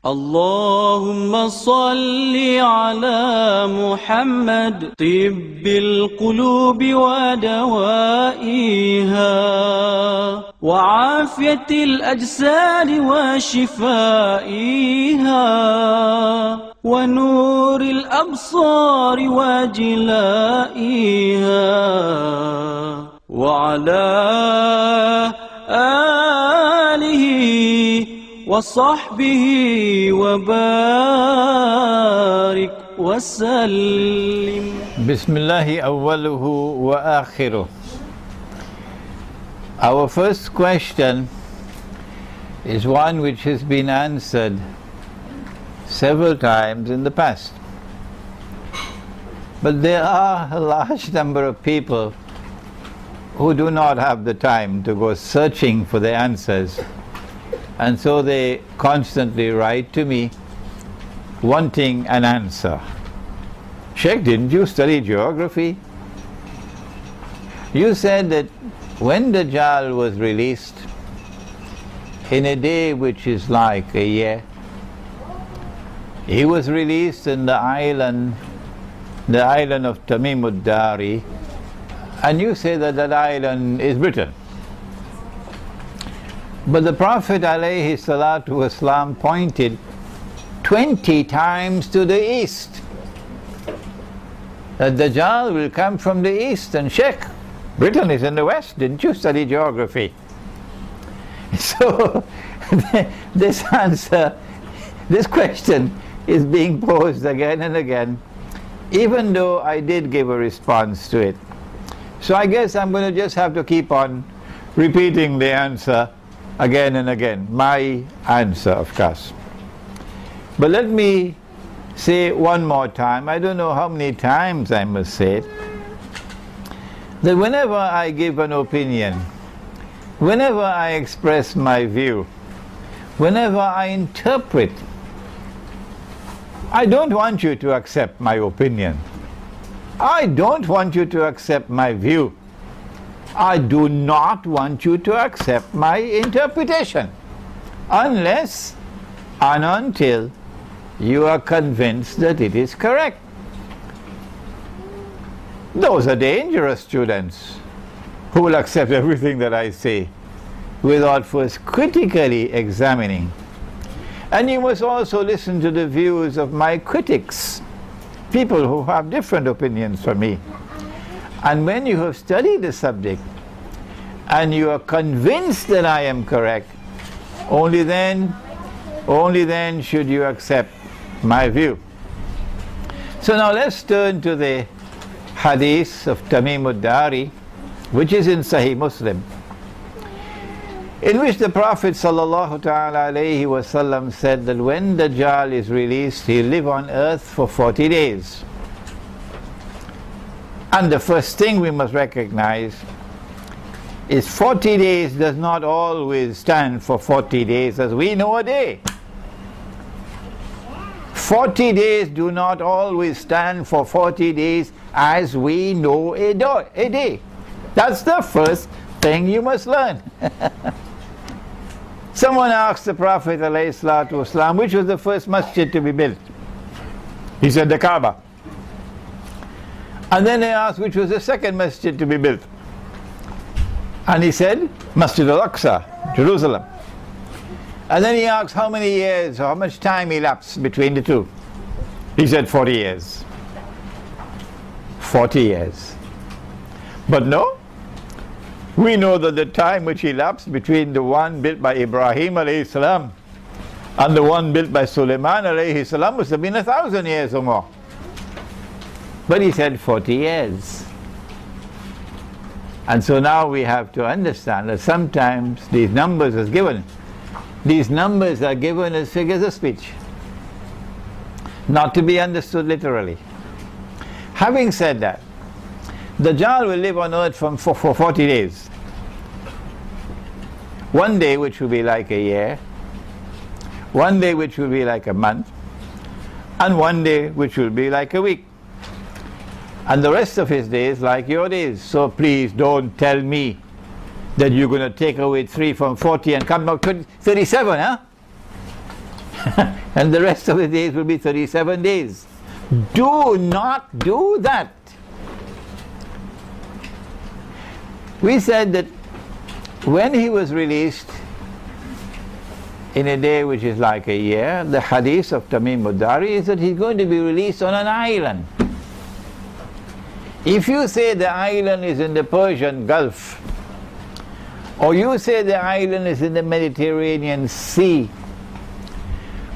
اللهم صل على محمد طب القلوب ودوائها وعافية الأجساد وشفائها ونور الأبصار وجلائها وعلى آله وصحبه وبارك وسلم. بسم الله أوله وآخره. Our first question is one which has been answered several times in the past. But there are a large number of people who do not have the time to go searching for the answers. And so they constantly write to me wanting an answer. Sheikh, didn't you study geography? You said that when the Dajjal was released in a day which is like a year, he was released in the island of Tamim ad-Dari, and you say that that island is Britain. But the Prophet ﷺ pointed 20 times to the east. The Dajjal will come from the east, and Sheikh, Britain is in the west. Didn't you study geography? So this question is being posed again and again, even though I did give a response to it. So I guess I'm going to just have to keep on repeating the answer again and again, my answer, of course. But let me say one more time, I don't know how many times I must say it, that whenever I give an opinion, whenever I express my view, whenever I interpret, I don't want you to accept my opinion. I don't want you to accept my view. I do not want you to accept my interpretation unless and until you are convinced that it is correct. Those are dangerous students who will accept everything that I say without first critically examining. And you must also listen to the views of my critics, people who have different opinions from me. And when you have studied the subject and you are convinced that I am correct, only then should you accept my view. So now let's turn to the hadith of Tamim ad-Dari, which is in Sahih Muslim, in which the Prophet ﷺ said that when the Dajjal is released, he'll live on earth for 40 days. And the first thing we must recognize is 40 days does not always stand for 40 days as we know a day. 40 days do not always stand for 40 days as we know a day. That's the first thing you must learn. Someone asked the Prophet ﷺ, which was the first masjid to be built? He said the Kaaba. And then they asked which was the second masjid to be built. And he said, Masjid al-Aqsa, Jerusalem. And then he asked how many years, or how much time elapsed between the two. He said 40 years. 40 years. But no, we know that the time which elapsed between the one built by Ibrahim alayhi salam and the one built by Sulaiman alayhi salam must have been 1,000 years or more. But he said 40 years. And so now we have to understand that sometimes these numbers are given as figures of speech, not to be understood literally. Having said that, the Dajjal will live on earth for 40 days. One day which will be like a year, one day which will be like a month, and one day which will be like a week. And the rest of his days like your days. So please don't tell me that you're going to take away 3 from 40 and come out 37, huh? and the rest of the days will be 37 days. Do not do that. We said that when he was released in a day which is like a year, the hadith of Tamim Mudari is that he's going to be released on an island. If you say the island is in the Persian Gulf, or you say the island is in the Mediterranean Sea,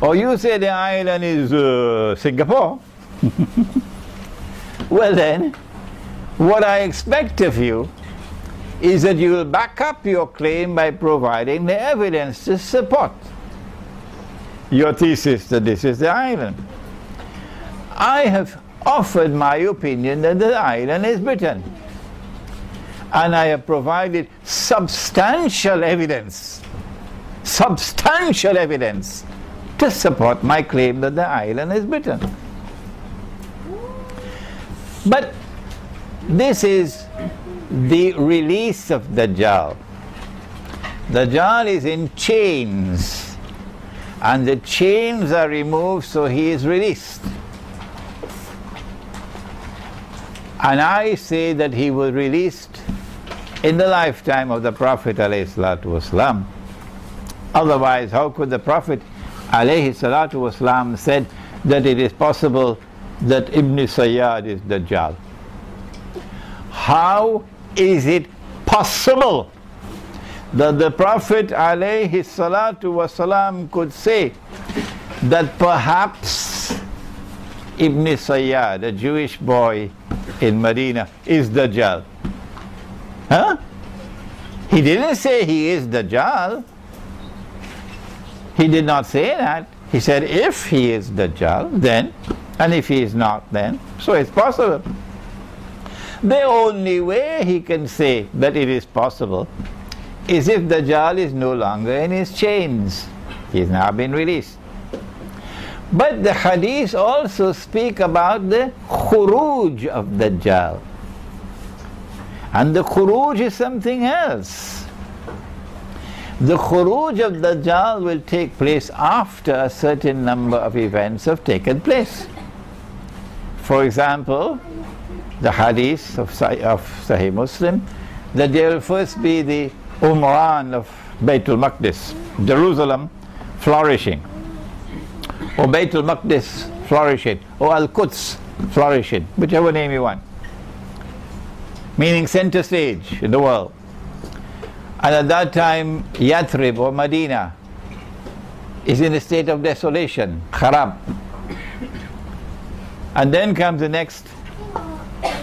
or you say the island is Singapore, well then, what I expect of you is that you will back up your claim by providing the evidence to support your thesis that this is the island. I have offered my opinion that the island is Britain, and I have provided substantial evidence to support my claim that the island is Britain. But this is the release of Dajjal. Dajjal is in chains, and the chains are removed, so he is released. And I say that he was released in the lifetime of the Prophet ﷺ. Otherwise, how could the Prophet ﷺ said that it is possible that Ibn Sayyad is Dajjal? How is it possible that the Prophet ﷺ could say that perhaps Ibn Sayyad, a Jewish boy in Medina, is Dajjal? Huh? He didn't say he is Dajjal. He did not say that. He said if he is Dajjal, then, and if he is not, then. So it's possible. The only way he can say that it is possible is if Dajjal is no longer in his chains. He has now been released. But the hadith also speak about the khuruj of Dajjal. And the khuruj is something else. The khuruj of Dajjal will take place after a certain number of events have taken place. For example, the hadith of Sahih Muslim, that there will first be the Umran of Baytul Maqdis, Jerusalem flourishing, or Baytul Maqdis flourishing, or Al-Quds flourishing, whichever name you want, meaning center stage in the world. And at that time, Yathrib or Medina is in a state of desolation, kharab. And then comes the next,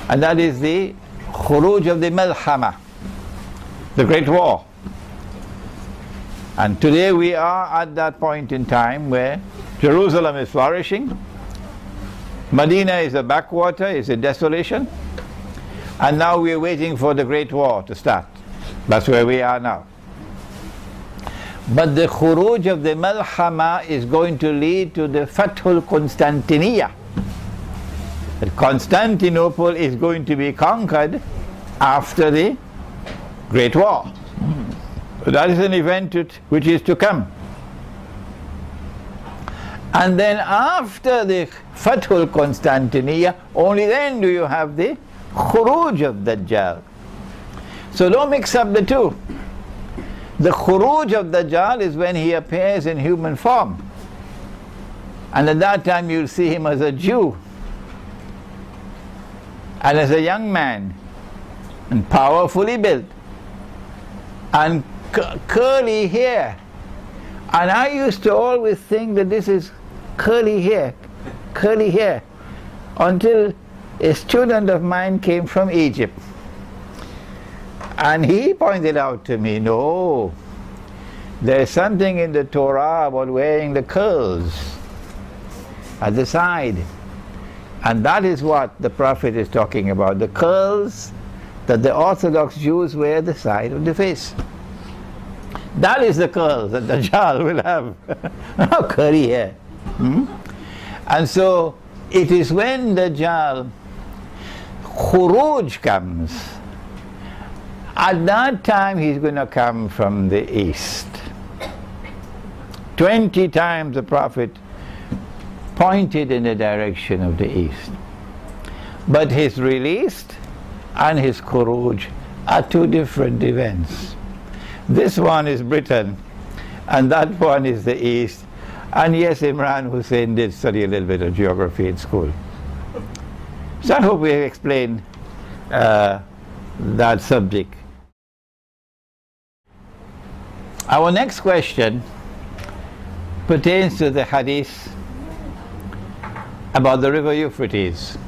and that is the khuruj of the Malhama, the Great War. And today we are at that point in time where Jerusalem is flourishing, Medina is a backwater, is a desolation, and now we are waiting for the Great War to start. That's where we are now. But the khuruj of the Malhama is going to lead to the Fathul Constantinia. That Constantinople is going to be conquered after the Great War. That is an event which is to come. And then after the Fathul Constantinia, only then do you have the khuruj of Dajjal. So don't mix up the two. The khuruj of Dajjal is when he appears in human form. And at that time you'll see him as a Jew, and as a young man, and powerfully built, and curly hair. And I used to always think that this is curly hair, until a student of mine came from Egypt. And he pointed out to me, no, there's something in the Torah about wearing the curls at the side. And that is what the Prophet is talking about, the curls that the Orthodox Jews wear at the side of the face. That is the curls that Dajjal will have. Not curly hair. And so it is when Dajjal khuruj comes, at that time he's going to come from the east. 20 times the Prophet pointed in the direction of the east. But his release and his khuruj are two different events. This one is Britain and that one is the east. And yes, Imran Hussein did study a little bit of geography in school. So I hope we have explained that subject. Our next question pertains to the hadith about the river Euphrates,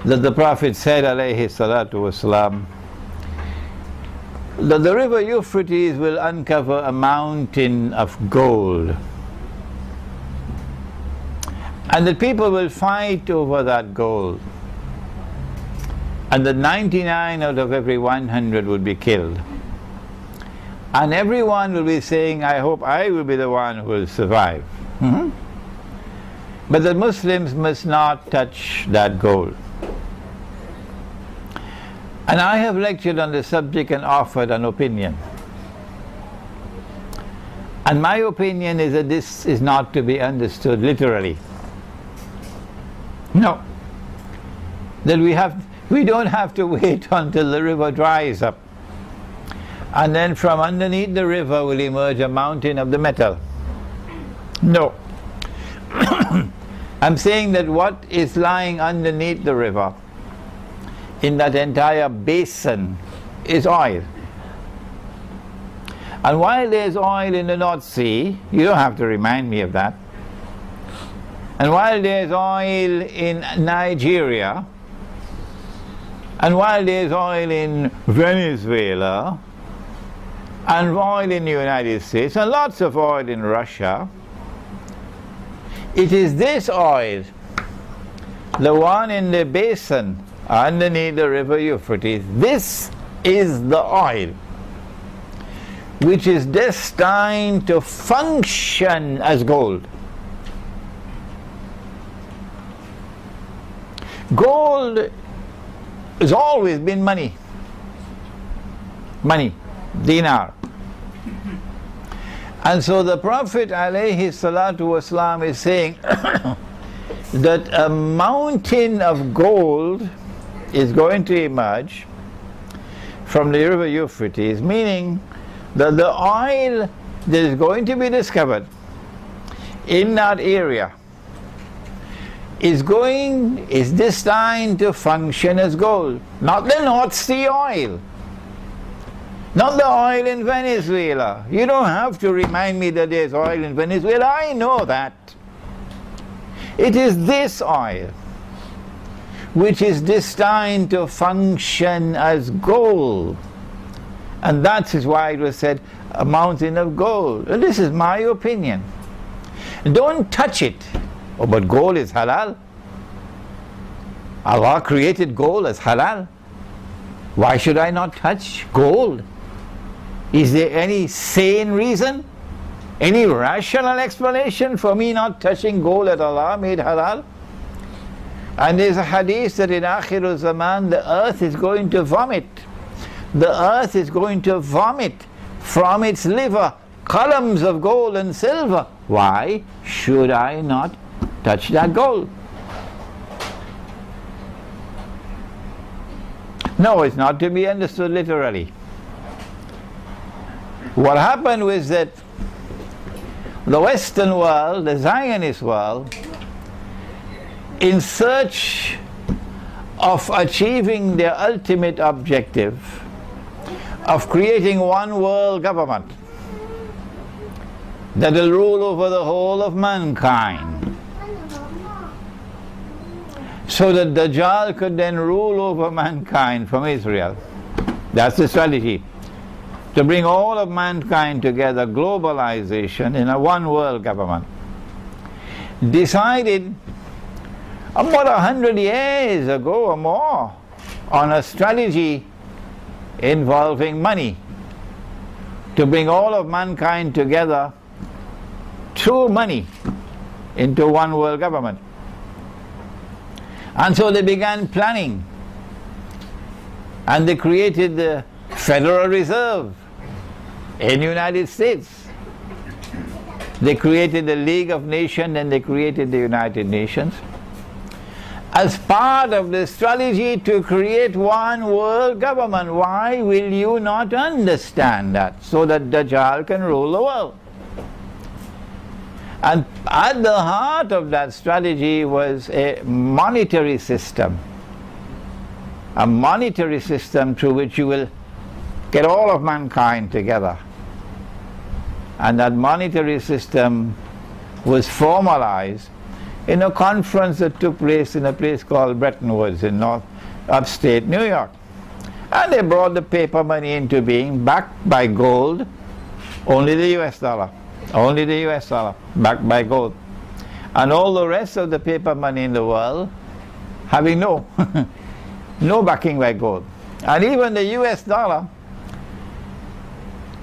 that the Prophet said, alayhi salatu wasalam, that the river Euphrates will uncover a mountain of gold, and that people will fight over that gold, and that 99 out of every 100 would be killed, and everyone will be saying, I hope I will be the one who will survive. But the Muslims must not touch that gold. And I have lectured on the subject and offered an opinion. And my opinion is that this is not to be understood literally. No. That we don't have to wait until the river dries up, and then from underneath the river will emerge a mountain of the metal. No. I'm saying that what is lying underneath the river in that entire basin is oil. And while there's oil in the North Sea, you don't have to remind me of that. And while there's oil in Nigeria, and while there's oil in Venezuela, and oil in the United States, and lots of oil in Russia, it is this oil, the one in the basin underneath the river Euphrates, this is the oil which is destined to function as gold. Gold has always been money. Money, dinar. And so the Prophet alayhi salatu wasalam is saying that a mountain of gold is going to emerge from the river Euphrates, meaning that the oil that is going to be discovered in that area is destined to function as gold. Not the North Sea oil, not the oil in Venezuela. You don't have to remind me that there's oil in Venezuela. I know that. It is this oil which is destined to function as gold. And that is why it was said a mountain of gold. And this is my opinion. Don't touch it. Oh, but gold is halal. Allah created gold as halal. Why should I not touch gold? Is there any sane reason? Any rational explanation for me not touching gold that Allah made halal? And there's a hadith that in Akhirul Zaman the earth is going to vomit. The earth is going to vomit from its liver columns of gold and silver. Why should I not touch that gold? No, it's not to be understood literally. What happened was that the Western world, the Zionist world, in search of achieving their ultimate objective of creating one world government that will rule over the whole of mankind, so that Dajjal could then rule over mankind from Israel. That's the strategy. To bring all of mankind together, globalization in a one world government. Decided about 100 years ago or more on a strategy involving money to bring all of mankind together through money into one world government. And so they began planning, and they created the Federal Reserve in the United States. They created the League of Nations and they created the United Nations as part of the strategy to create one world government. Why will you not understand that? So that Dajjal can rule the world. And at the heart of that strategy was a monetary system. A monetary system through which you will get all of mankind together. And that monetary system was formalized in a conference that took place in a place called Bretton Woods in upstate New York. And they brought the paper money into being, backed by gold, only the US dollar. Only the US dollar, backed by gold. And all the rest of the paper money in the world having no backing by gold. And even the US dollar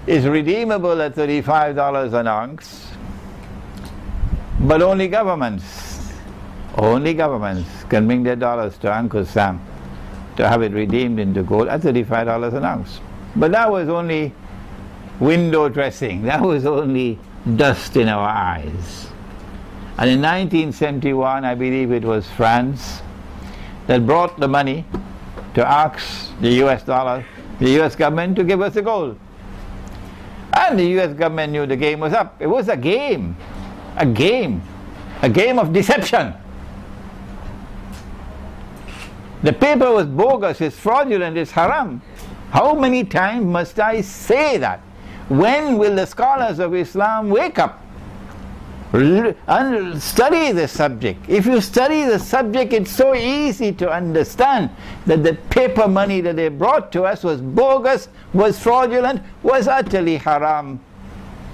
is redeemable at $35 an ounce, but only governments can bring their dollars to Uncle Sam to have it redeemed into gold at $35 an ounce. But that was only window dressing. That was only dust in our eyes. And in 1971, I believe it was France that brought the money to ask the US dollar, the US government, to give us the gold. And the US government knew the game was up. It was a game of deception. The paper was bogus, it's fraudulent, it's haram. How many times must I say that? When will the scholars of Islam wake up and study the subject? If you study the subject, it's so easy to understand that the paper money that they brought to us was bogus, was fraudulent, was utterly haram.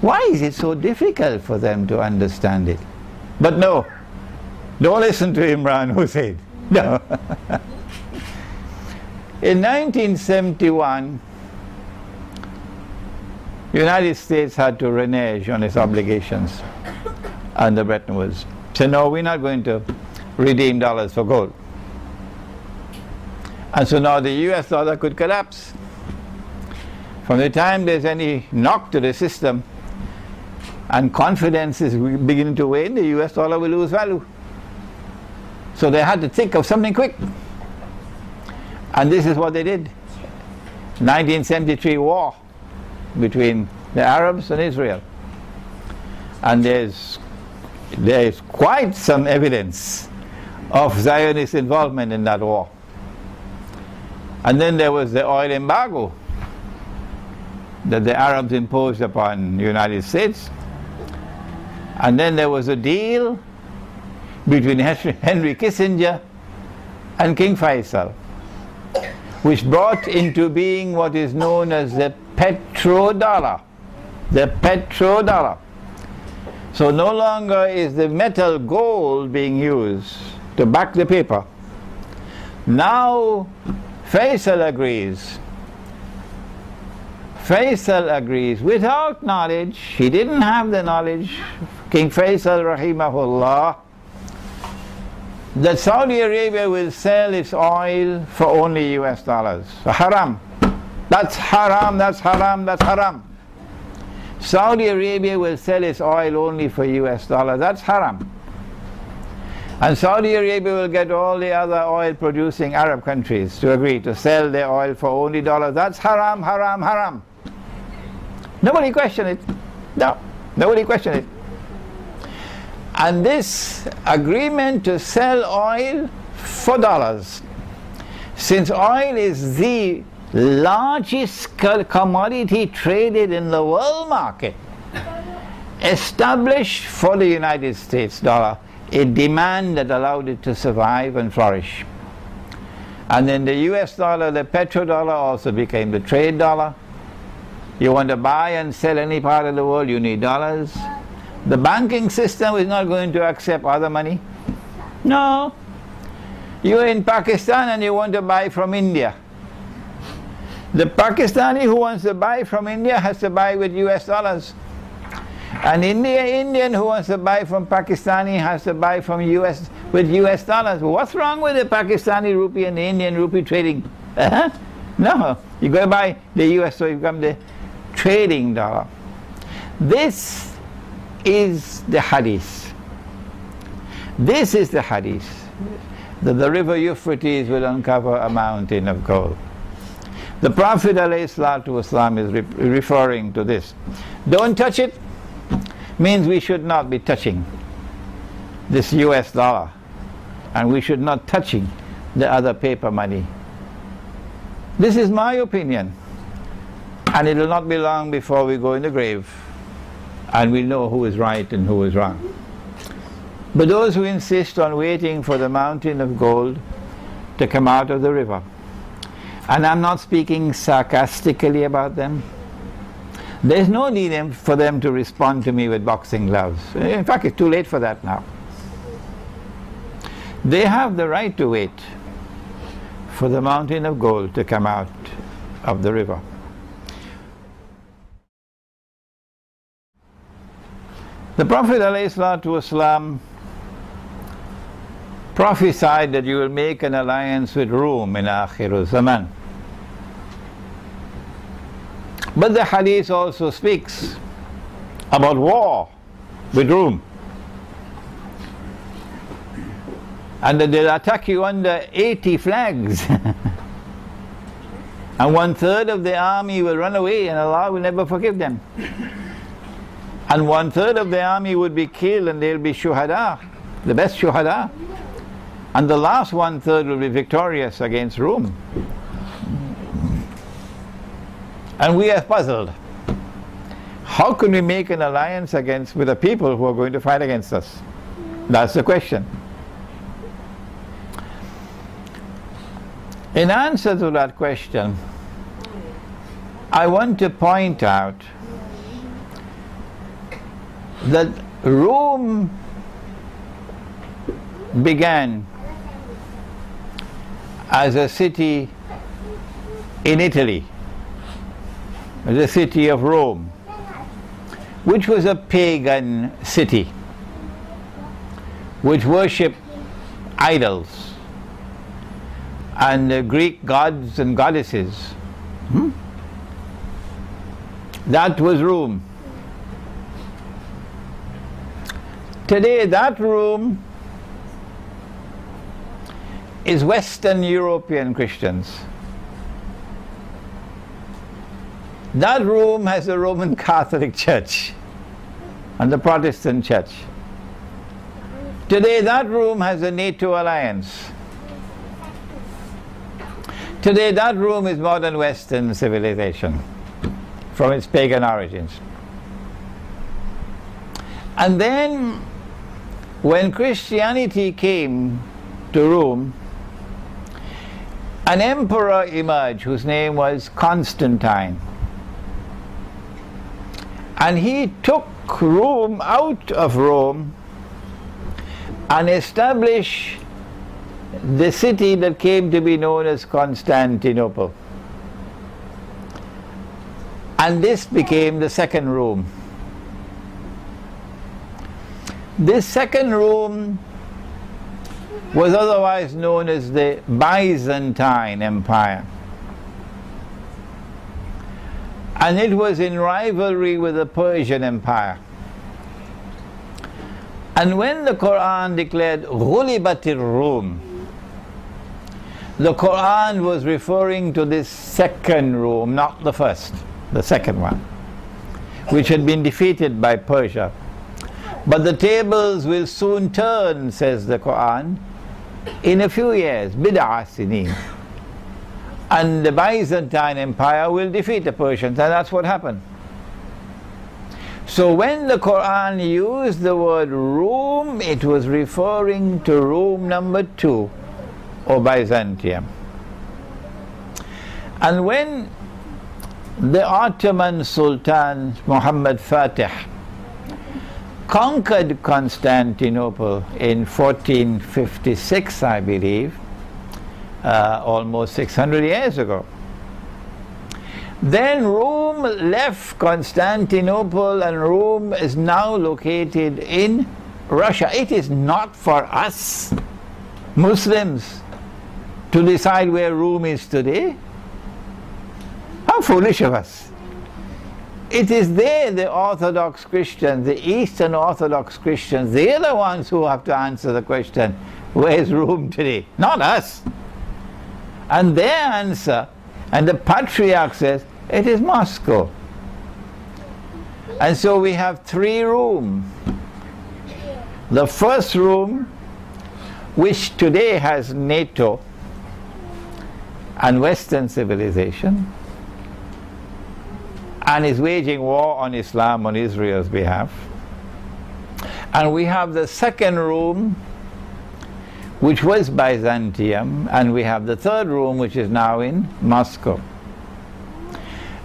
Why is it so difficult for them to understand it? But no, don't listen to Imran Hussein. No. In 1971, the United States had to renege on its obligations under Bretton Woods. So no, we're not going to redeem dollars for gold. And so now the US dollar could collapse. From the time there's any knock to the system and confidence is beginning to wane, the US dollar will lose value. So they had to think of something quick. And this is what they did. 1973 war between the Arabs and Israel. And there's quite some evidence of Zionist involvement in that war. And then there was the oil embargo that the Arabs imposed upon the United States. And then there was a deal between Henry Kissinger and King Faisal, which brought into being what is known as the petrodollar. The petrodollar. So no longer is the metal gold being used to back the paper. Now Faisal agrees. Faisal agrees without knowledge. He didn't have the knowledge, King Faisal rahimahullah, that Saudi Arabia will sell its oil for only US dollars. Haram. That's haram, that's haram, that's haram. Saudi Arabia will sell its oil only for US dollars. That's haram. And Saudi Arabia will get all the other oil producing Arab countries to agree to sell their oil for only dollars. That's haram, haram, haram. Nobody questioned it. No, nobody questioned it. And this agreement to sell oil for dollars, since oil is the largest commodity traded in the world market, established for the United States dollar a demand that allowed it to survive and flourish. And then the US dollar, the petrodollar, also became the trade dollar. You want to buy and sell any part of the world, you need dollars. The banking system is not going to accept other money. No. You're in Pakistan and you want to buy from India. The Pakistani who wants to buy from India has to buy with US dollars. An Indian who wants to buy from Pakistani has to buy from with US dollars. What's wrong with the Pakistani rupee and the Indian rupee trading? No. You got to buy the US, so you become the trading dollar. This is the hadith. This is the hadith, that the river Euphrates will uncover a mountain of gold. The Prophet ﷺ is referring to this. Don't touch it means we should not be touching this US dollar, and we should not touching the other paper money. This is my opinion, and it will not be long before we go in the grave and we'll know who is right and who is wrong. But those who insist on waiting for the mountain of gold to come out of the river, and I'm not speaking sarcastically about them, there's no need for them to respond to me with boxing gloves. In fact, it's too late for that now. They have the right to wait for the mountain of gold to come out of the river. The Prophet ﷺ prophesied that you will make an alliance with Rome in Akhir Zaman. But the hadith also speaks about war with Rome, and that they'll attack you under 80 flags and 1/3 of the army will run away and Allah will never forgive them, and 1/3 of the army would be killed and they'll be shuhada, the best shuhada, and the last 1/3 will be victorious against Rome. And we are puzzled. How can we make an alliance with the people who are going to fight against us? That's the question. In answer to that question, I want to point out that Rome began as a city in Italy, the city of Rome, which was a pagan city, which worshipped idols and Greek gods and goddesses. That was Rome. Today that Rome is Western European Christians. That Rome has the Roman Catholic Church and the Protestant Church. Today that Rome has a NATO alliance. Today that Rome is modern Western civilization from its pagan origins. And then when Christianity came to Rome, an emperor emerged whose name was Constantine. And he took Rome out of Rome and established the city that came to be known as Constantinople. And this became the second Rome. This second Rome was otherwise known as the Byzantine Empire. And it was in rivalry with the Persian Empire. And when the Quran declared Ghulibatir Rum, the Quran was referring to this second Rome, not the first, the second one, which had been defeated by Persia. But the tables will soon turn, says the Quran, in a few years, bid'a sinin. And the Byzantine Empire will defeat the Persians, and that's what happened. So when the Quran used the word Rome, it was referring to Rome number 2, or Byzantium. And when the Ottoman Sultan Muhammad Fatih conquered Constantinople in 1456, I believe, almost 600 years ago. Then Rome left Constantinople, and Rome is now located in Russia. It is not for us Muslims to decide where Rome is today. How foolish of us. it is they, the Orthodox Christians, the Eastern Orthodox Christians, they are the ones who have to answer the question, where is Rome today? Not us. And their answer, and the Patriarch says, it is Moscow. And so we have three rooms. The first room, which today has NATO and Western civilization, and is waging war on Islam on Israel's behalf. And we have the second room, which was Byzantium, and we have the third room, which is now in Moscow.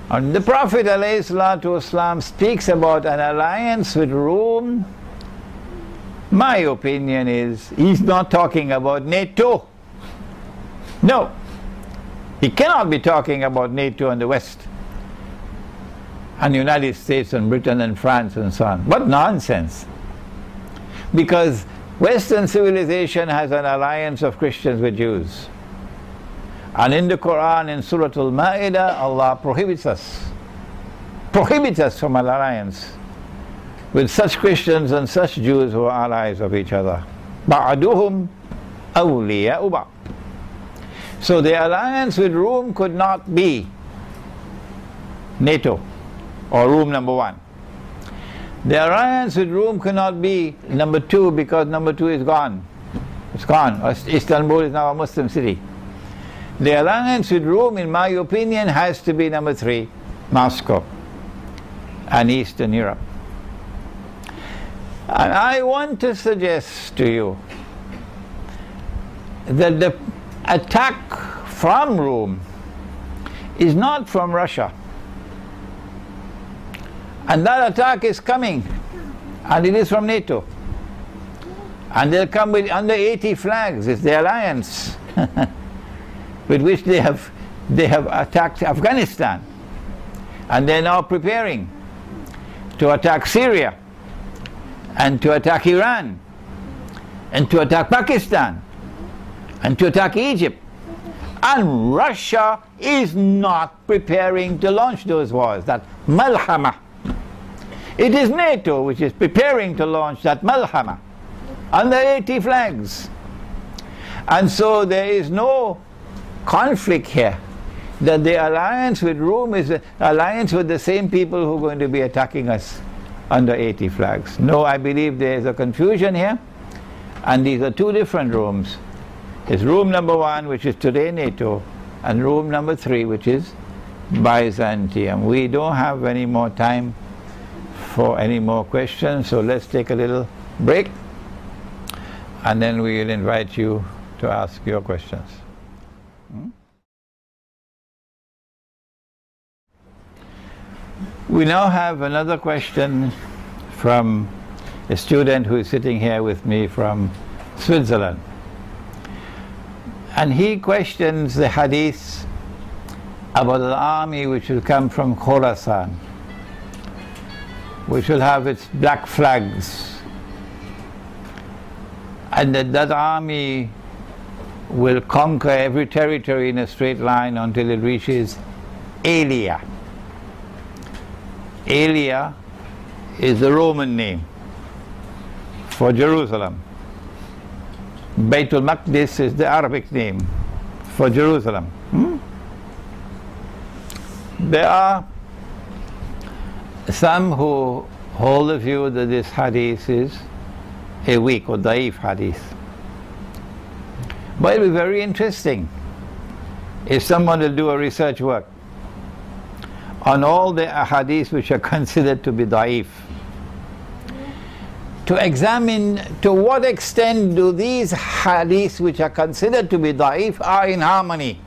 And the Prophet ﷺ speaks about an alliance with Rome. My opinion is, he's not talking about NATO. No, he cannot be talking about NATO and the West, and the United States and Britain and France and so on. What nonsense! Because Western civilization has an alliance of Christians with Jews. And in the Quran, in Surah Al-Ma'idah, Allah prohibits us from an alliance with such Christians and such Jews who are allies of each other. بَعْدُهُمْ أَوْلِيَاءُ بَعْضٍ. So the alliance with Rome could not be NATO or Rome number one. The alliance with Rome cannot be number two, because number two is gone. It's gone. Istanbul is now a Muslim city. The alliance with Rome, in my opinion, has to be number three, Moscow and Eastern Europe. And I want to suggest to you that the attack from Rome is not from Russia. And that attack is coming, and it is from NATO. And they'll come with under 80 flags. It's the alliance with which they have attacked Afghanistan. And they're now preparing to attack Syria, and to attack Iran, and to attack Pakistan, and to attack Egypt. And Russia is not preparing to launch those wars, that malhama. It is NATO which is preparing to launch that malhama under 80 flags. And so there is no conflict here, that the alliance with Rome is an alliance with the same people who are going to be attacking us under 80 flags. No, I believe there is a confusion here, and these are two different Romes. It's Rome number one, which is today NATO, and Rome number three, which is Byzantium. We don't have any more time for any more questions, so let's take a little break, and then we will invite you to ask your questions. We now have another question from a student who is sitting here with me from Switzerland. And he questions the hadith about an army which will come from Khurasan, which will have its black flags, and that army will conquer every territory in a straight line until it reaches Alia. Alia is the Roman name for Jerusalem. Baytul Maqdis is the Arabic name for Jerusalem. There are some who hold the view that this hadith is a weak or daif hadith. But it will be very interesting if someone will do a research work on all the hadiths which are considered to be daif, to examine to what extent do these hadiths which are considered to be daif are in harmony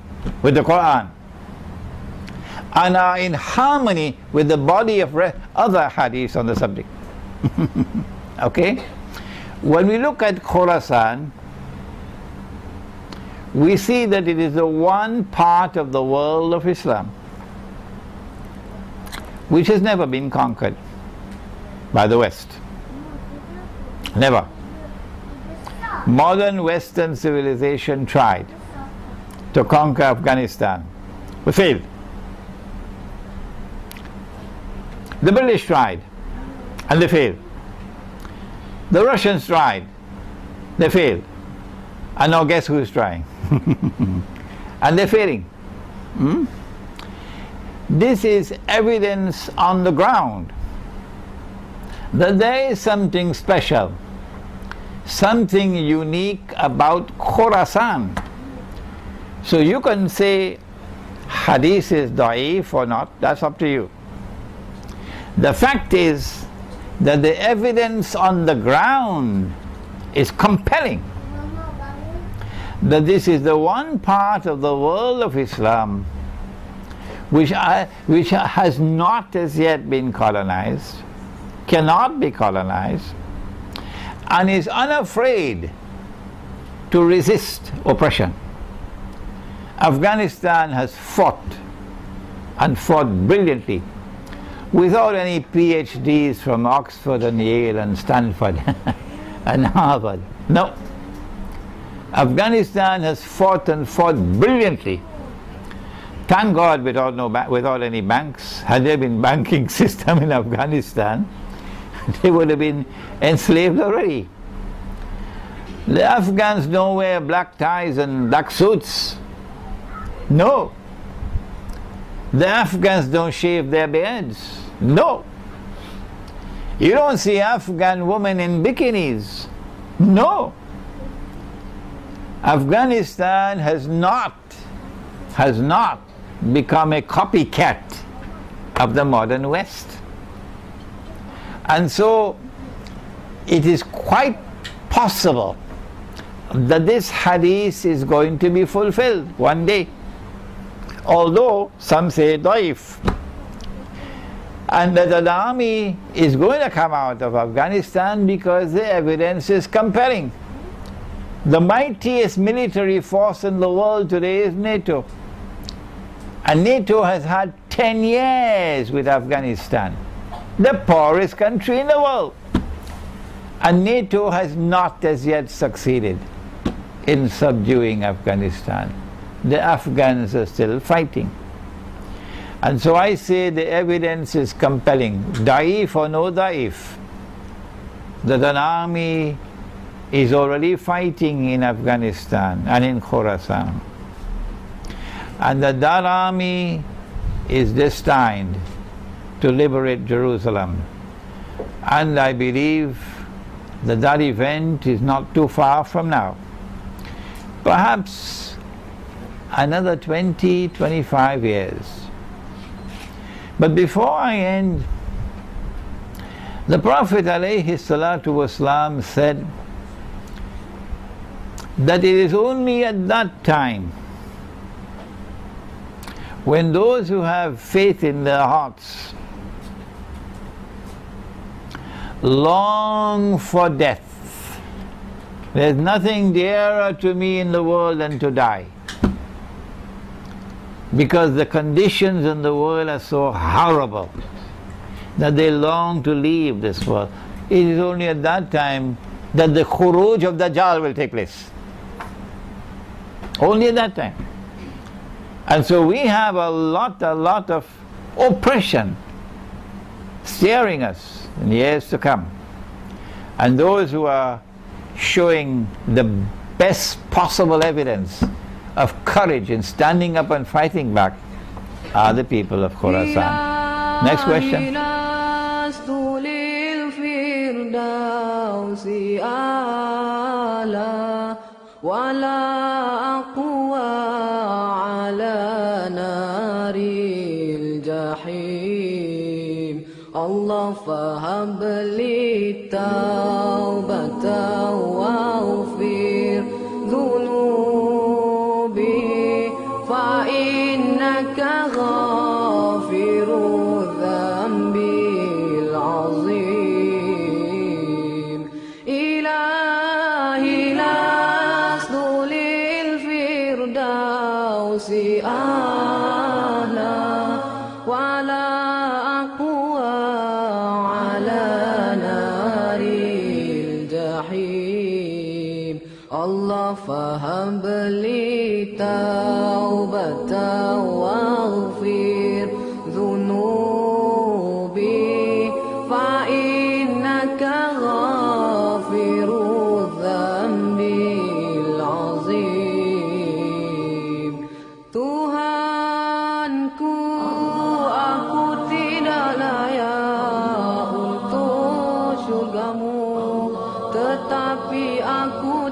with the Quran, and are in harmony with the body of other hadiths on the subject. Okay? When we look at Khurasan, we see that it is the one part of the world of Islam which has never been conquered by the West. Never. Modern Western civilization tried to conquer Afghanistan, but failed. The British tried, and they failed. The Russians tried, they failed. And now guess who is trying? And they're failing. Hmm? This is evidence on the ground that there is something special, something unique about Khurasan. So you can say hadith is da'if or not, that's up to you. The fact is that the evidence on the ground is compelling that this is the one part of the world of Islam which has not as yet been colonized, cannot be colonized, and is unafraid to resist oppression. Afghanistan has fought, and fought brilliantly, without any PhDs from Oxford and Yale and Stanford and Harvard. No. Afghanistan has fought and fought brilliantly. Thank God without any banks. Had there been banking system in Afghanistan, they would have been enslaved already. The Afghans don't wear black ties and black suits. No. The Afghans don't shave their beards. No. You don't see Afghan women in bikinis. No. Afghanistan has not become a copycat of the modern West. And so it is quite possible that this hadith is going to be fulfilled one day, although some say daif, and that an army is going to come out of Afghanistan because the evidence is compelling. The mightiest military force in the world today is NATO. And NATO has had 10 years with Afghanistan, the poorest country in the world. And NATO has not as yet succeeded in subduing Afghanistan. The Afghans are still fighting. And so I say the evidence is compelling, daif or no daif, that an army is already fighting in Afghanistan and in Khurasan, and that army is destined to liberate Jerusalem. And I believe that event is not too far from now. Perhaps another 20, 25 years. But before I end, the Prophet ﷺ said that it is only at that time when those who have faith in their hearts long for death. There's nothing dearer to me in the world than to die, because the conditions in the world are so horrible that they long to leave this world. It is only at that time that the khuruj of Dajjal will take place. Only at that time. And so we have a lot of oppression staring us in years to come. And those who are showing the best possible evidence of courage in standing up and fighting back are the people of Khurasan. Next question. ولا أقوى على نار الجحيم الله فهب لي التوبة واغفر ذنوبي فإنك غافر الذنب العظيم إلهي أعلى ولا أقوى على نار الجحيم الله فهب لي توبة واغفر ذنوبي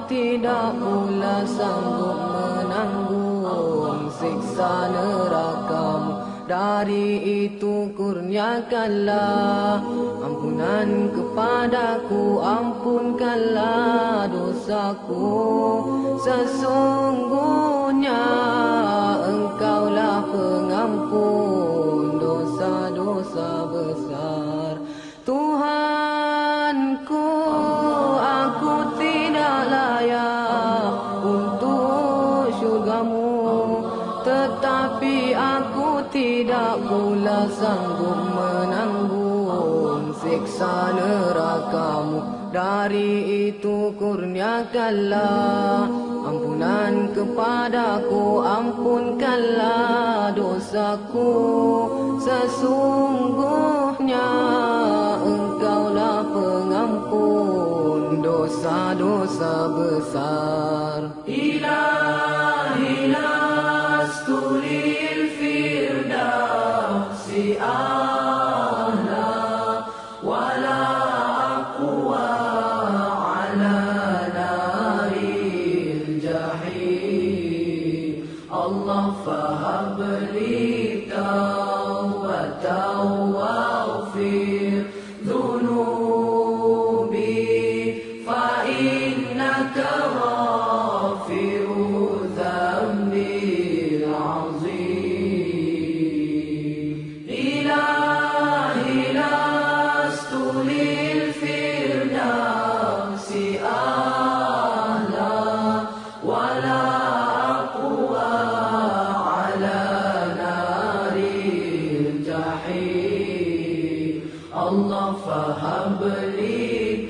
tidak pula sanggup menanggung siksa nerakamu. Dari itu kurniakanlah ampunan kepadaku, ampunkanlah dosaku. Sesungguhnya Engkaulah pengampun dosa-dosa besar. Tuhanku, aku tidak layak untuk syurgamu, tetapi aku tidak pula sanggup menanggung siksa nerakamu. Dari itu kurniakanlah ampunan kepadaku, ampunkanlah dosaku. Sesungguhnya Engkaulah pengampun dosa-dosa besar. Ilahi lastulil firdausi a'la wala aqwa ala naril jahim. Allah fahabli tawbatan waghfir dhunubi fa innaka ghafiru dhanbil azim. Ilahi lastu lil firdausi a'la wala aqwa ala naril jahim. Allah fahabli